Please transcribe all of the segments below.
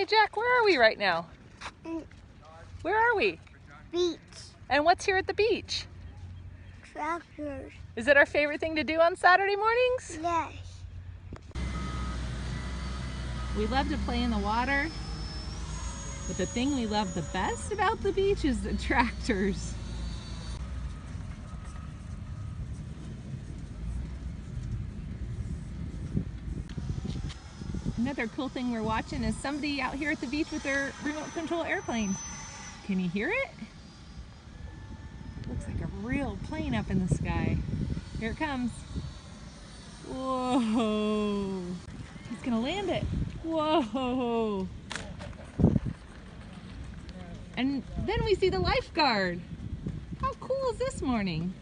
Hey Jack, where are we right now? Where are we? Beach. And what's here at the beach? Tractors. Is it our favorite thing to do on Saturday mornings? Yes. We love to play in the water, but the thing we love the best about the beach is the tractors. Another cool thing we're watching is somebody out here at the beach with their remote control airplane. Can you hear it? Looks like a real plane up in the sky. Here it comes. Whoa! He's gonna land it. Whoa! And then we see the lifeguard. How cool is this morning?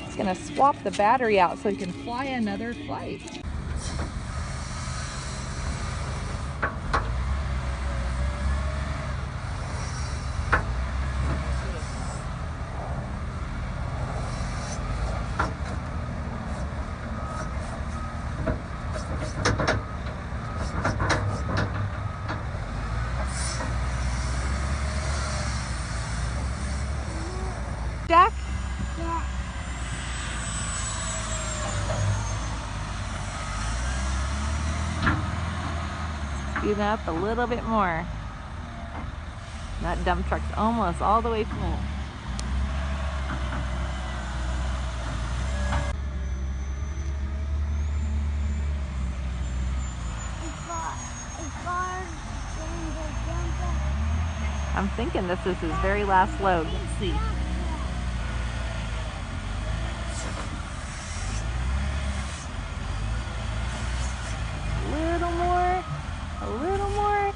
He's gonna swap the battery out so he can fly another flight. Jack? Yeah. Speed up a little bit more. That dump truck's almost all the way full. I'm thinking this is his very last load. Let's see. A little more. A little more.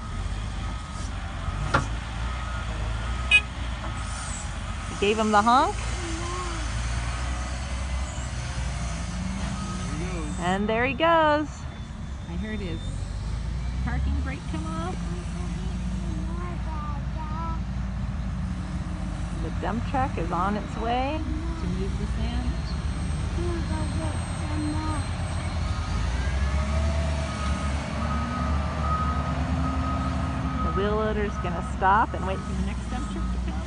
You gave him the honk. And there he goes. I heard his parking brake come off. The dump truck is on its way to move the sand. The wheel loader's gonna stop and wait for the next dump truck to come.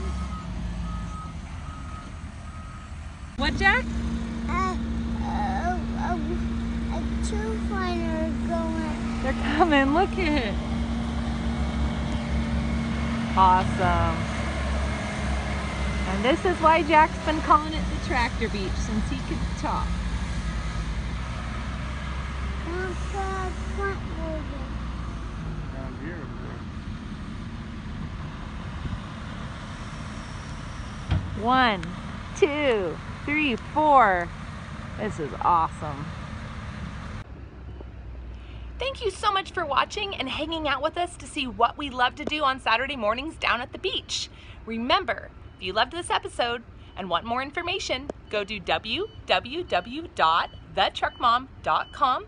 What, Jack? A two-liner is going. They're coming, look at it. Awesome. And this is why Jack's been calling it the tractor beach, since he could talk. Down here. 1, 2, 3, 4. This is awesome. Thank you so much for watching and hanging out with us to see what we love to do on Saturday mornings down at the beach. Remember, if you loved this episode and want more information, go to www.thetruckmom.com.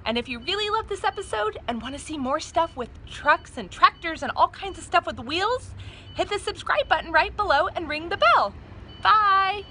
And if you really love this episode and want to see more stuff with trucks and tractors and all kinds of stuff with wheels, hit the subscribe button right below and ring the bell. Bye!